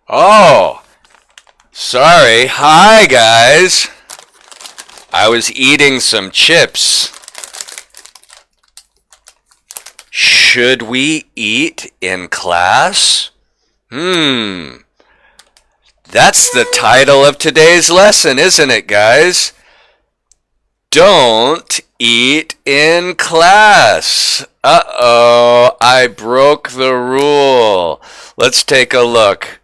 Oh, sorry. Hi, guys. I was eating some chips. Should we eat in class? That's the title of today's lesson, isn't it, guys? Don't eat in class. Uh-oh, I broke the rule. Let's take a look.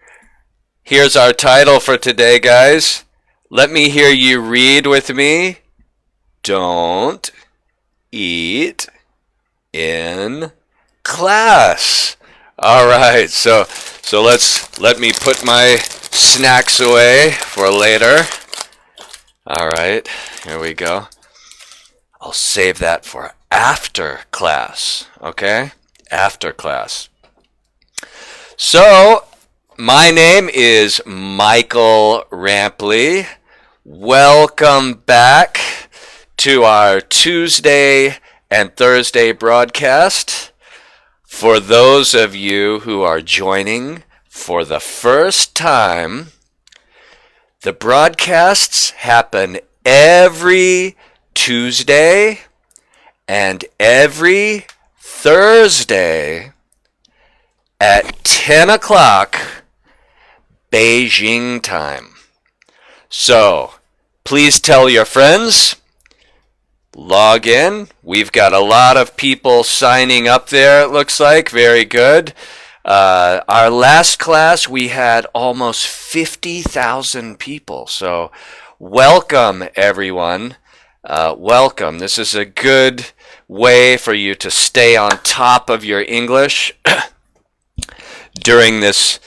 Here's our title for today, guys. Let me hear you read with me. Don't eat in class. All right, so let me put my snacks away for later. All right, here we go. I'll save that for after class, okay? After class. So, my name is Micheal Rampley. Welcome back to our Tuesday and Thursday broadcast. For those of you who are joining for the first time, the broadcasts happen every Tuesday and every Thursday at 10 o'clock Beijing time. So, please tell your friends, log in. We've got a lot of people signing up there, it looks like. Very good. Our last class, we had almost 50,000 people. So, welcome, everyone. Welcome. This is a good way for you to stay on top of your English during this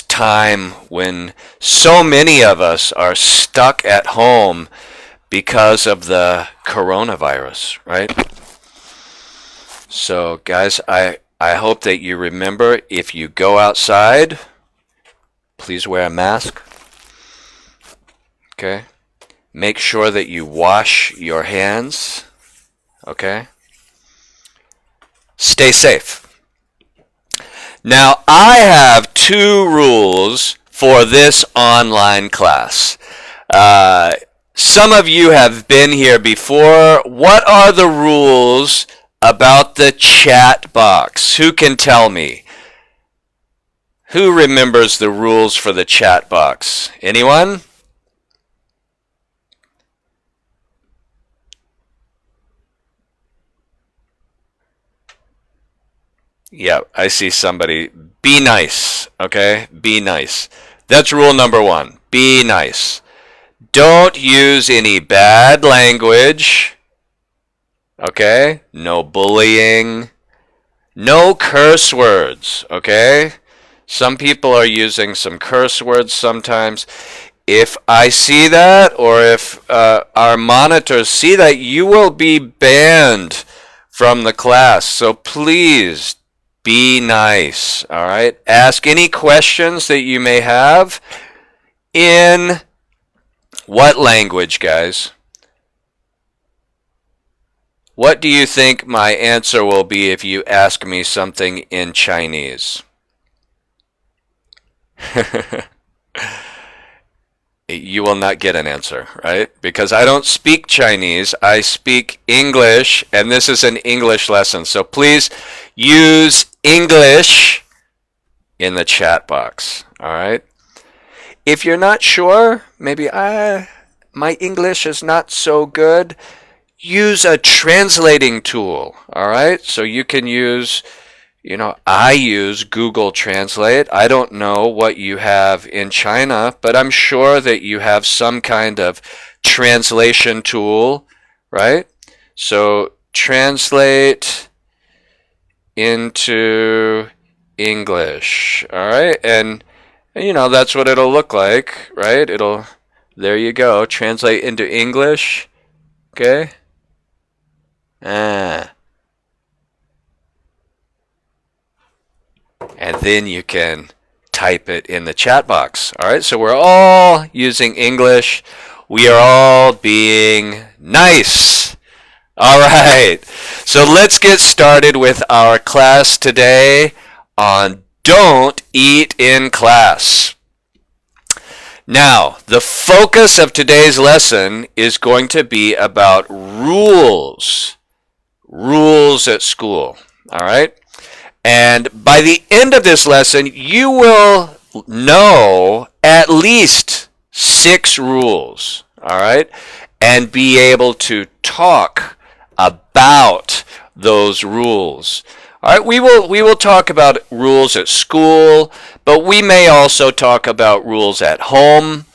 time when so many of us are stuck at home because of the coronavirus, right? So, guys, I hope that you remember, if you go outside, please wear a mask. Okay? Make sure that you wash your hands. Okay? Stay safe. Now, I have two rules for this online class. Some of you have been here before. What are the rules about the chat box? Who can tell me? Who remembers the rules for the chat box? Anyone? Yeah, I see somebody. Be nice, okay? Be nice. That's rule number one. Be nice. Don't use any bad language, okay? No bullying. No curse words, okay? Some people are using some curse words sometimes. If I see that, or if our monitors see that, you will be banned from the class. So please, be nice, all right? Ask any questions that you may have in what language, guys? What do you think my answer will be if you ask me something in Chinese? You will not get an answer, right? Because I don't speak Chinese, I speak English, and this is an English lesson. So please use English in the chat box, all right? If you're not sure, maybe my English is not so good, use a translating tool, all right? So you can use, I use Google Translate. I don't know what you have in China, but I'm sure that you have some kind of translation tool, right? So translate into English, all right? And that's what it'll look like, right? There you go, translate into English, okay? And then you can type it in the chat box, all right? So we're all using English. We are all being nice. All right, so let's get started with our class today on don't eat in class. Now, the focus of today's lesson is going to be about rules. Rules at school. All right? And by the end of this lesson, you will know at least 6 rules. All right? And be able to talk about those rules. All right, we will talk about rules at school, but we may also talk about rules at home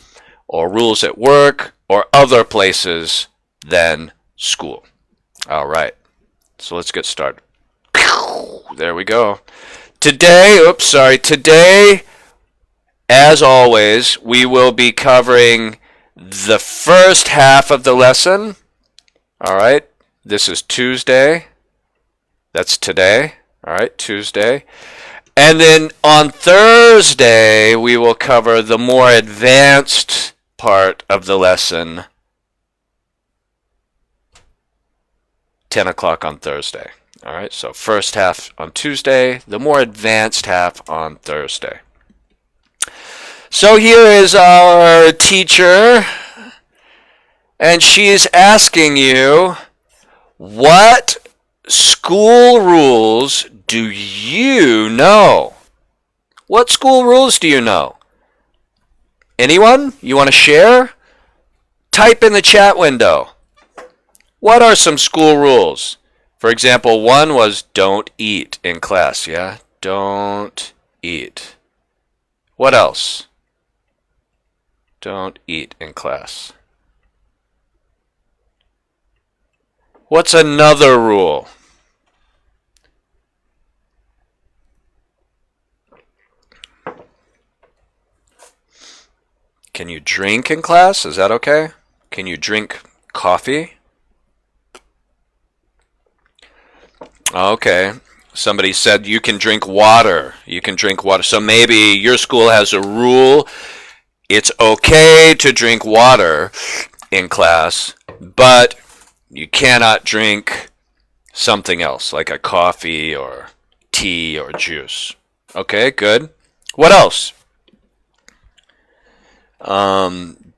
or rules at work or other places than school. All right, so let's get started. There we go. Today, as always, we will be covering the first half of the lesson. All right, this is Tuesday. That's today. All right, Tuesday. And then on Thursday, we will cover the more advanced part of the lesson. 10 o'clock on Thursday. All right, so first half on Tuesday, the more advanced half on Thursday. So here is our teacher, and she's asking you, what school rules do you know? What school rules do you know? Anyone? You want to share? Type in the chat window. What are some school rules? For example, one was don't eat in class, yeah? Don't eat. What else? Don't eat in class. What's another rule? Can you drink in class? Is that okay? Can you drink coffee? Okay. Somebody said you can drink water. You can drink water. So maybe your school has a rule. It's okay to drink water in class, but you cannot drink something else, like a coffee or tea or juice. Okay, good. What else?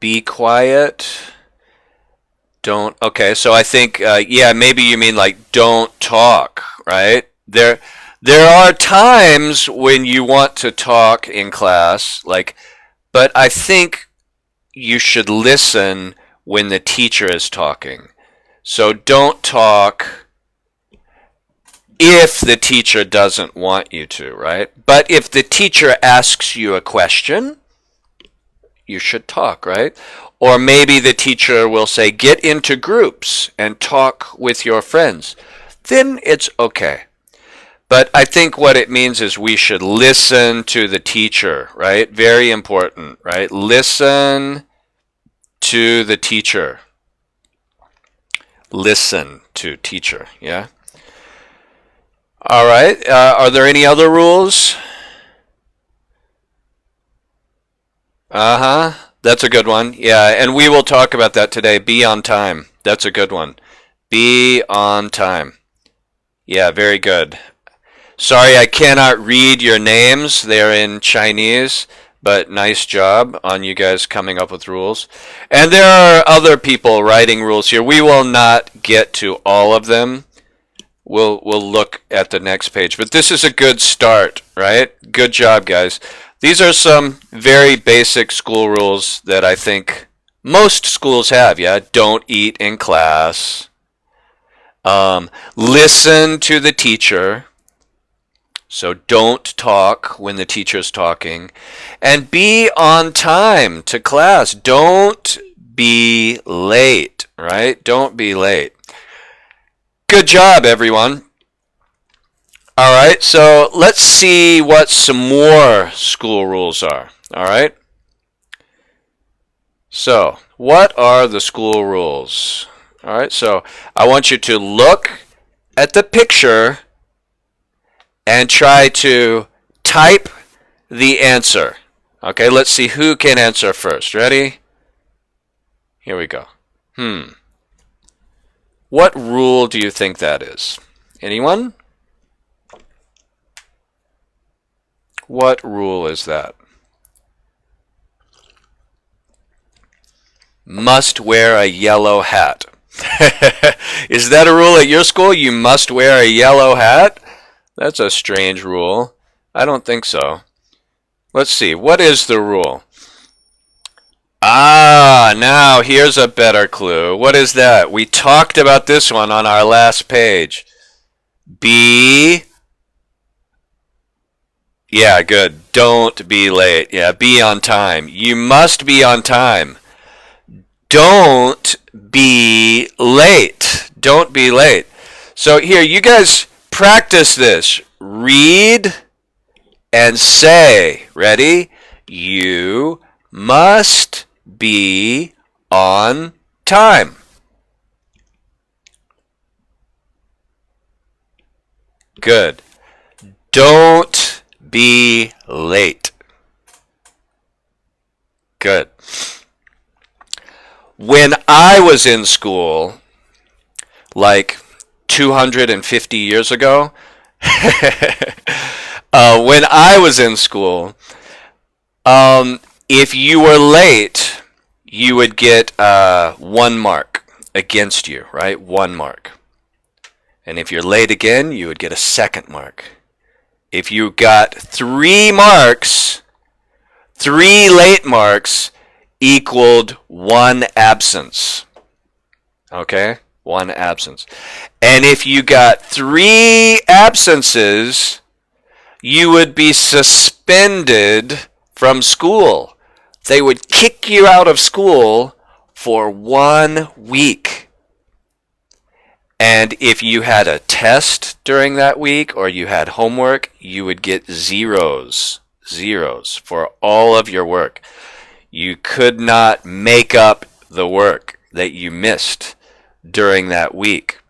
Be quiet. Don't. Okay, so I think, yeah, maybe you mean like don't talk, right? There are times when you want to talk in class, but I think you should listen when the teacher is talking. So don't talk if the teacher doesn't want you to, right? But if the teacher asks you a question, you should talk, right? Or maybe the teacher will say, get into groups and talk with your friends. Then it's okay. But I think what it means is we should listen to the teacher, right? Very important, right? Listen to the teacher. Listen to teacher, yeah? All right. Are there any other rules? That's a good one. Yeah, and we will talk about that today. Be on time. That's a good one. Be on time. Yeah, very good. Sorry, I cannot read your names. They're in Chinese, but nice job on you guys coming up with rules. And there are other people writing rules here. We will not get to all of them. We'll look at the next page. But this is a good start, right? Good job, guys. These are some very basic school rules that I think most schools have, yeah? Don't eat in class. Listen to the teacher. So don't talk when the teacher's talking. And be on time to class. Don't be late, right? Don't be late. Good job, everyone. All right, so let's see what some more school rules are. All right. So, what are the school rules? All right, so I want you to look at the picture and try to type the answer. Okay, let's see who can answer first. Ready? Here we go. What rule do you think that is? Anyone? What rule is that? must wear a yellow hat. Is that a rule at your school? You must wear a yellow hat? That's a strange rule. I don't think so. Let's see. What is the rule? Ah, now here's a better clue. What is that? We talked about this one on our last page. Yeah, good. Don't be late. Yeah, be on time. You must be on time. Don't be late. Don't be late. So here, you guys practice this. Read and say. Ready? You must be on time. Good. Don't be late. Good. When I was in school, like 250 years ago, when I was in school, if you were late, you would get 1 mark against you, right? 1 mark. And if you're late again, you would get a 2nd mark. If you got 3 marks, 3 late marks equaled 1 absence. Okay? 1 absence. And if you got 3 absences, you would be suspended from school. They would kick you out of school for 1 week. And if you had a test during that week or you had homework, you would get zeros for all of your work. You could not make up the work that you missed during that week.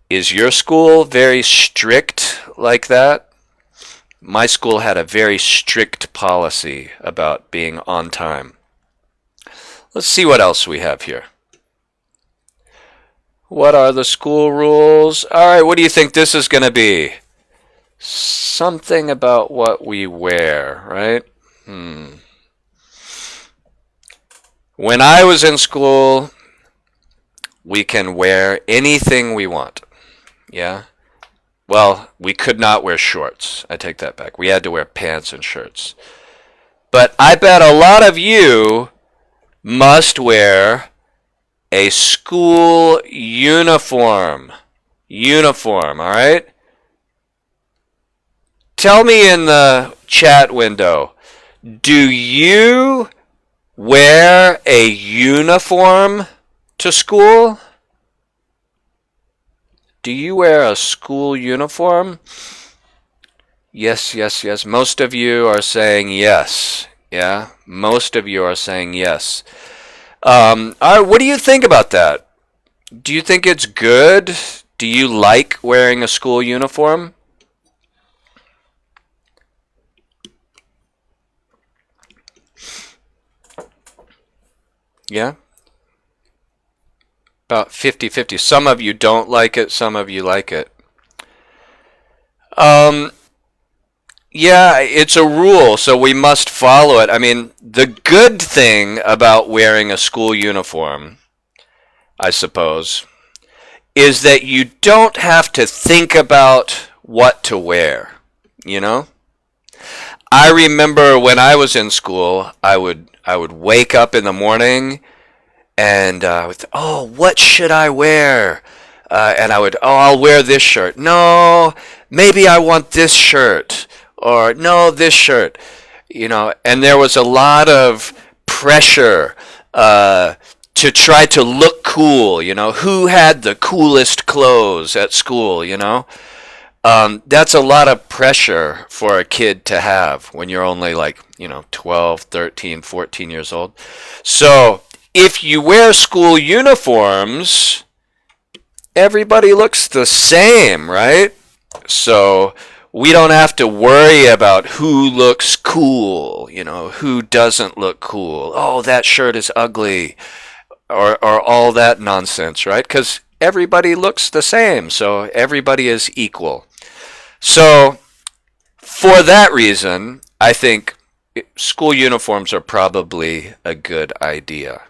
Is your school very strict like that? My school had a very strict policy about being on time. Let's see what else we have here. What are the school rules? All right, what do you think this is going to be? Something about what we wear, right? When I was in school, we can wear anything we want. Yeah? Well, we could not wear shorts. I take that back. We had to wear pants and shirts. But I bet a lot of you must wear a school uniform. Uniform, all right? Tell me in the chat window, do you wear a uniform to school? Do you wear a school uniform? Yes, yes, yes. Most of you are saying yes. Yeah, most of you are saying yes. All right, what do you think about that? Do you think it's good? Do you like wearing a school uniform? Yeah? About 50-50. Some of you don't like it, some of you like it. Yeah, it's a rule, so we must follow it. I mean, the good thing about wearing a school uniform, I suppose, is that you don't have to think about what to wear, you know? I remember when I was in school, I would wake up in the morning and what should I wear? And I'll wear this shirt. No, maybe I want this shirt. Or no, this shirt. You know, and there was a lot of pressure to try to look cool. You know, who had the coolest clothes at school? You know, that's a lot of pressure for a kid to have when you're only 12, 13, 14 years old. So if you wear school uniforms, everybody looks the same, right? So we don't have to worry about who looks cool, you know, who doesn't look cool. Oh, that shirt is ugly, or all that nonsense, right? Because everybody looks the same, so everybody is equal. So for that reason, I think school uniforms are probably a good idea.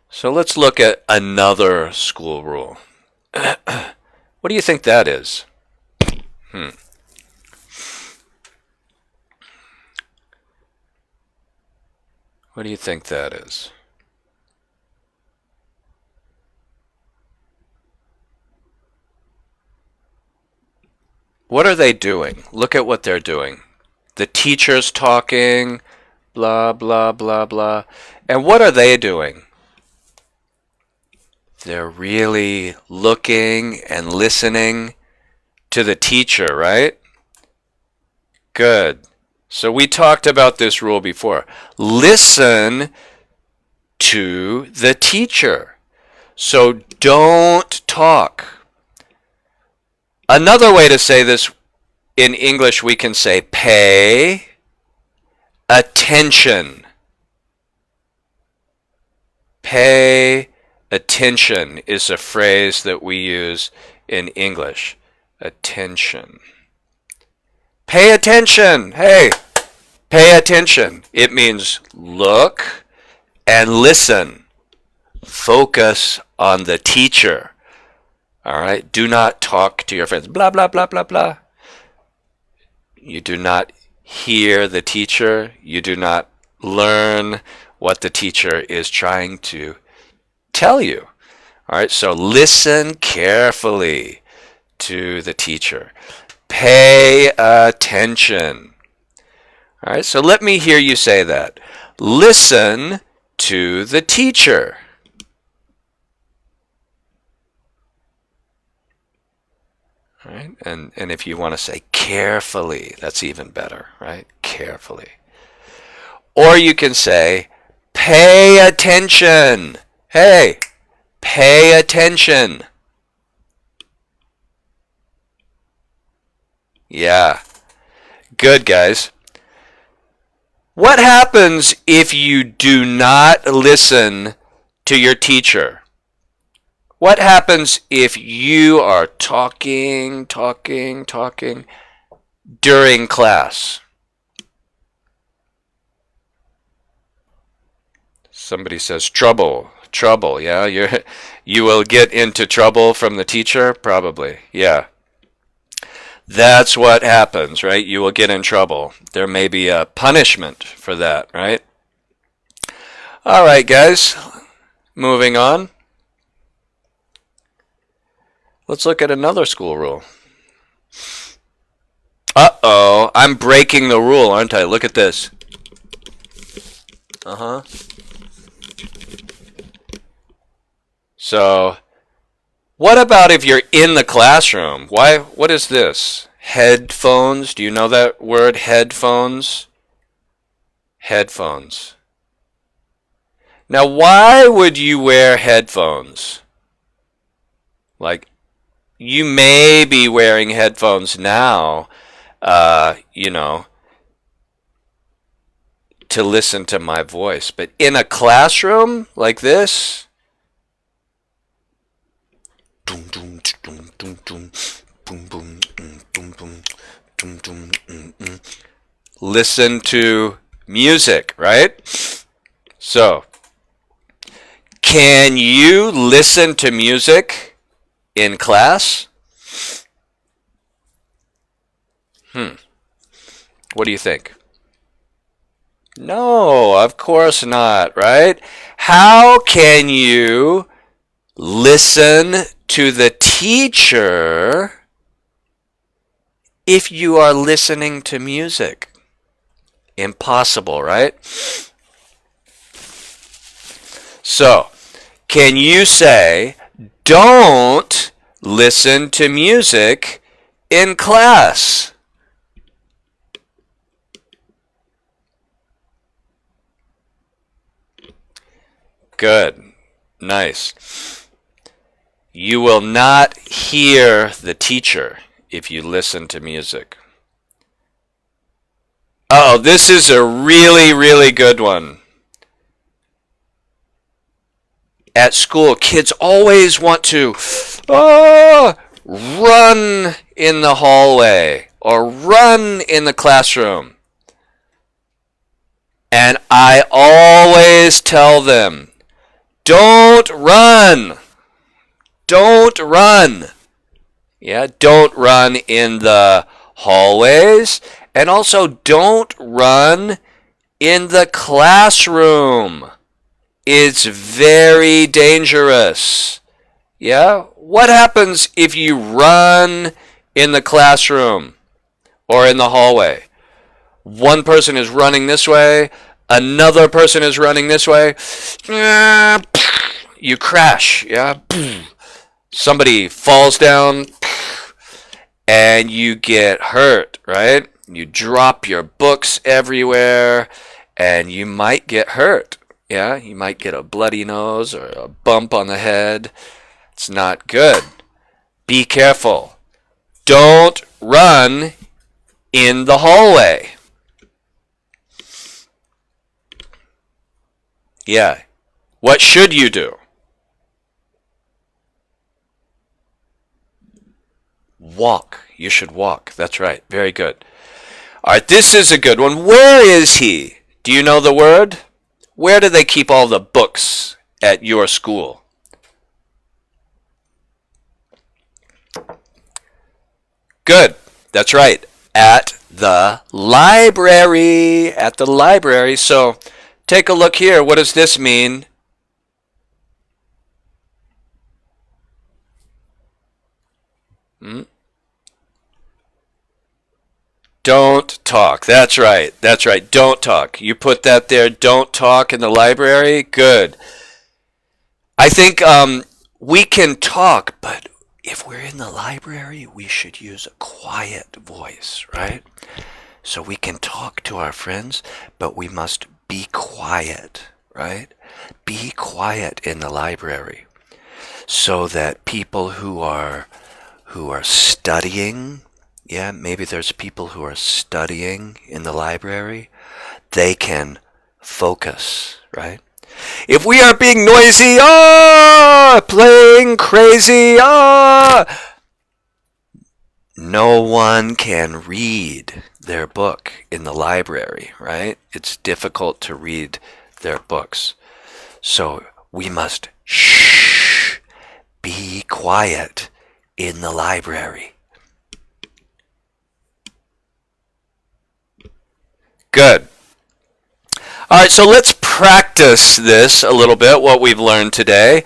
So let's look at another school rule. What do you think that is? What do you think that is? What are they doing? Look at what they're doing. The teacher's talking, blah, blah, blah, blah. And what are they doing? They're really looking and listening to the teacher, right? Good. So we talked about this rule before. Listen to the teacher. So don't talk. Another way to say this in English, we can say pay attention. Pay attention is a phrase that we use in English. Attention. Pay attention. Hey, pay attention. It means look and listen. Focus on the teacher. All right? Do not talk to your friends. Blah, blah, blah, blah, blah. You do not hear the teacher. You do not learn what the teacher is trying to tell you. All right? So listen carefully to the teacher. Pay attention. All right? So let me hear you say that. Listen to the teacher. Right? And if you want to say carefully, that's even better, right? Carefully. Or you can say, pay attention. Hey, pay attention. Yeah. Good, guys. What happens if you do not listen to your teacher? What happens if you are talking during class? Somebody says trouble, yeah? You will get into trouble from the teacher? Probably, yeah. That's what happens, right? You will get in trouble. There may be a punishment for that, right? All right, guys, moving on. Let's look at another school rule. Uh-oh, I'm breaking the rule, aren't I? Look at this. So, what about if you're in the classroom? What is this? Headphones? Do you know that word, headphones? Headphones. Now, why would you wear headphones? Like, you may be wearing headphones now, to listen to my voice. But in a classroom like this, listen to music, right? So, can you listen to music in class? What do you think? No, of course not, right? How can you listen to the teacher if you are listening to music? Impossible, right? So, can you say, don't listen to music in class? Good. Nice. You will not hear the teacher if you listen to music. Oh, this is a really, really good one. At school, kids always want to run in the hallway or run in the classroom. And I always tell them, don't run. Don't run. Yeah, don't run in the hallways. And also don't run in the classroom. It's very dangerous. Yeah? What happens if you run in the classroom or in the hallway? One person is running this way, another person is running this way. You crash, yeah? Somebody falls down and you get hurt, right? You drop your books everywhere and you might get hurt. Yeah, you might get a bloody nose or a bump on the head. It's not good. Be careful. Don't run in the hallway. Yeah. What should you do? Walk. You should walk. That's right. Very good. All right, this is a good one. Where is he? Do you know the word? Where do they keep all the books at your school? Good. That's right. At the library. At the library. So take a look here. What does this mean? Don't talk. That's right. That's right. Don't talk. You put that there. Don't talk in the library. Good. I think we can talk, but if we're in the library, we should use a quiet voice, right? So we can talk to our friends, but we must be quiet, right? Be quiet in the library so that people who are studying, yeah, maybe there's people who are studying in the library, they can focus, right? If we are being noisy, playing crazy, no one can read their book in the library, right? It's difficult to read their books. So we must be quiet in the library. Good. All right, so let's practice this a little bit, what we've learned today.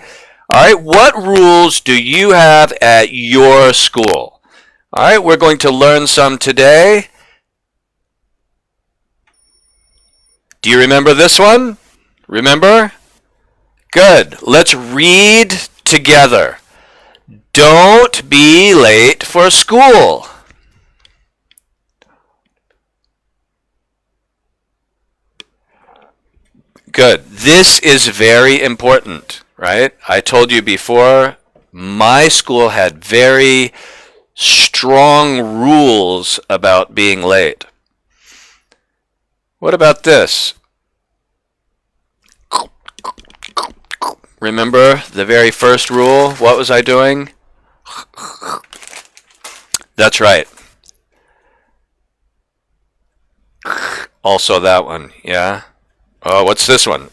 All right, what rules do you have at your school? All right, we're going to learn some today. Do you remember this one? Remember? Good. Let's read together. Don't be late for school. Good. This is very important, right? I told you before, my school had very strong rules about being late. What about this? Remember the very first rule? What was I doing? That's right. Also that one, yeah? Oh, what's this one?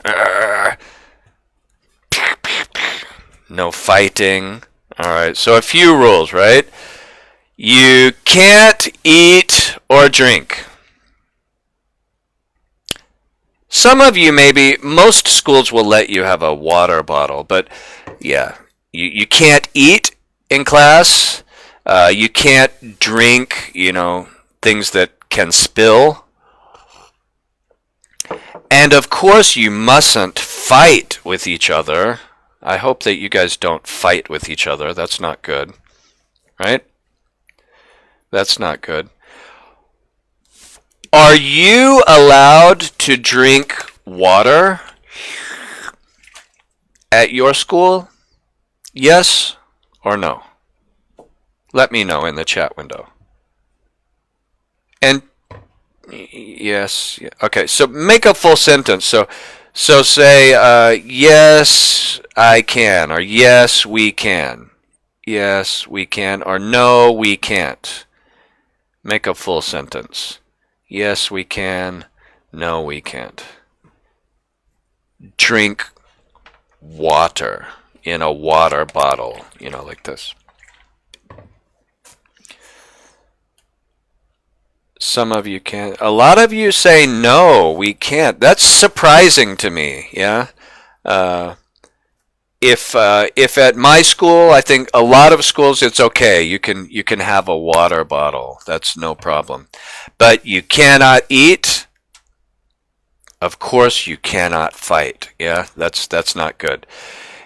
No fighting. All right, so a few rules, right? You can't eat or drink. Some of you maybe, most schools will let you have a water bottle, but yeah, you can't eat in class. You can't drink, things that can spill. And of course, you mustn't fight with each other. I hope that you guys don't fight with each other. That's not good, right? That's not good. Are you allowed to drink water at your school? Yes or no? Let me know in the chat window. And yes. Okay, so make a full sentence. So say, yes, I can, or yes, we can. Yes, we can, or no, we can't. Make a full sentence. Yes, we can. No, we can't. drink water in a water bottle, like this. Some of you can't. A lot of you say no, we can't. That's surprising to me. Yeah. Uh, if at my school, I think a lot of schools it's okay. You can have a water bottle. That's no problem. But you cannot eat. Of course, you cannot fight. Yeah, that's not good.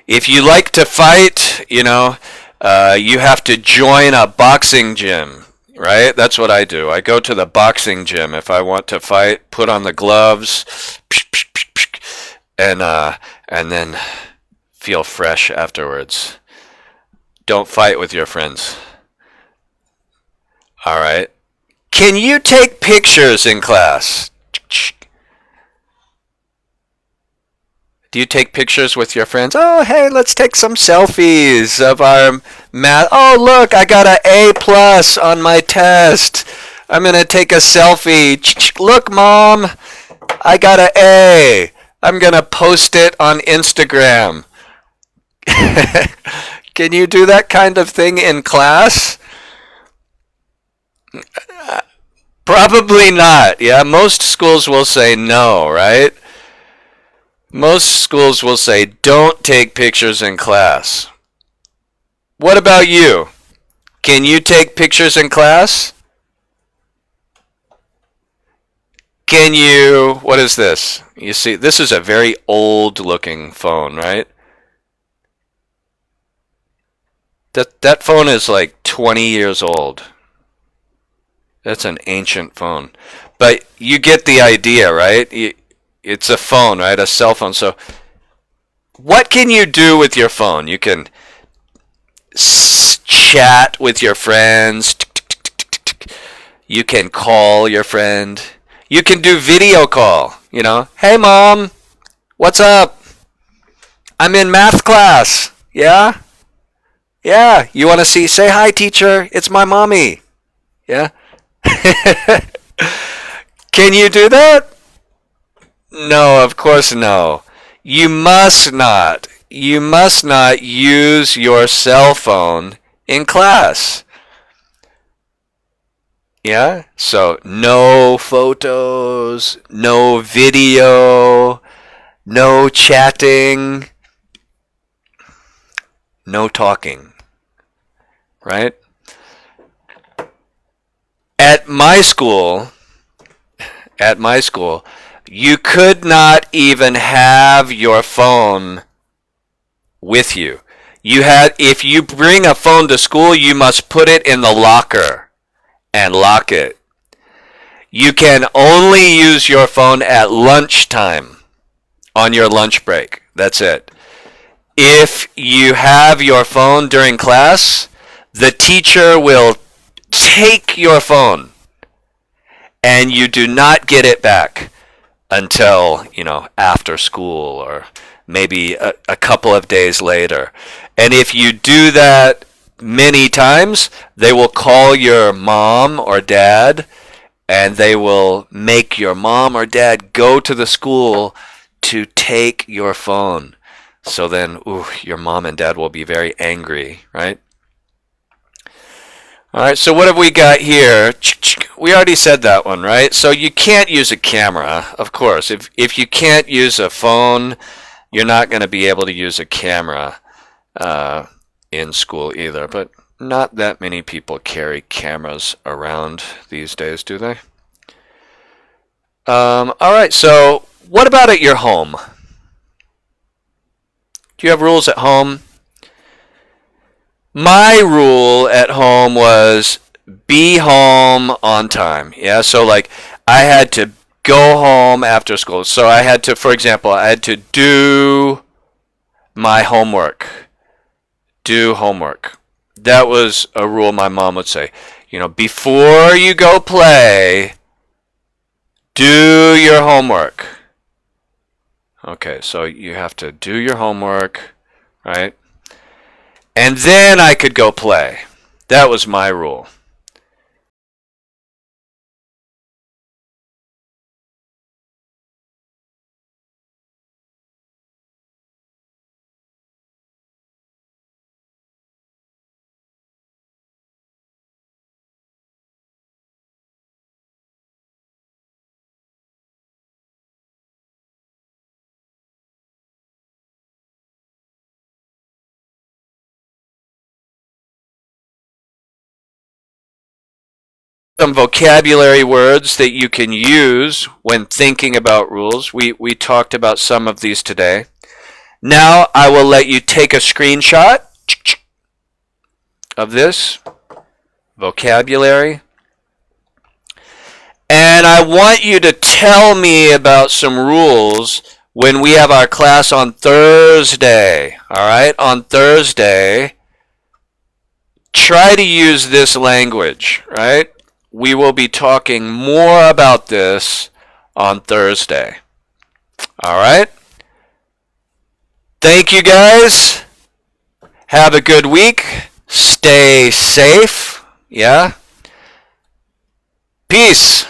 If you like to fight, you have to join a boxing gym, right? That's what I do. I go to the boxing gym if I want to fight. Put on the gloves, and then feel fresh afterwards. Don't fight with your friends. All right. Can you take pictures in class? Do you take pictures with your friends? Oh, hey, let's take some selfies of our math. Oh, look, I got an A plus on my test. I'm going to take a selfie. Look, Mom, I got an A. I'm going to post it on Instagram. Can you do that kind of thing in class? Probably not. Yeah, most schools will say no, right? Most schools will say don't take pictures in class. What about you? Can you take pictures in class? Can you, what is this? You see, this is a very old looking phone, right? That phone is like 20 years old. That's an ancient phone. But you get the idea, right? It's a phone, right? A cell phone. So what can you do with your phone? You can chat with your friends. You can call your friend. You can do video call. Hey, Mom, what's up? I'm in math class. Yeah? Yeah. You want to see? Say hi, teacher. It's my mommy. Yeah? Can you do that? No, of course no. You must not. You must not use your cell phone in class. Yeah? So no photos, no video, no chatting, no talking. Right? At my school, you could not even have your phone with you. If you bring a phone to school, you must put it in the locker and lock it. You can only use your phone at lunchtime on your lunch break. That's it. If you have your phone during class, the teacher will take your phone and you do not get it back until, after school or maybe a couple of days later. And if you do that many times, they will call your mom or dad and they will make your mom or dad go to the school to take your phone. So then, your mom and dad will be very angry, right? All right, so what have we got here? We already said that one, right? So you can't use a camera, of course. If you can't use a phone, you're not going to be able to use a camera in school either. But not that many people carry cameras around these days, do they? All right, so what about at your home? Do you have rules at home? My rule at home was be home on time. Yeah, so like I had to go home after school. So I had to, for example, I had to do my homework. Do homework. That was a rule my mom would say. Before you go play, do your homework. Okay, so you have to do your homework, right? And then I could go play. That was my rule. some vocabulary words that you can use when thinking about rules. We talked about some of these today. Now I will let you take a screenshot of this vocabulary. And I want you to tell me about some rules when we have our class on Thursday. All right, on Thursday, try to use this language, right? We will be talking more about this on Thursday. All right? Thank you, guys. Have a good week. Stay safe. Yeah? Peace.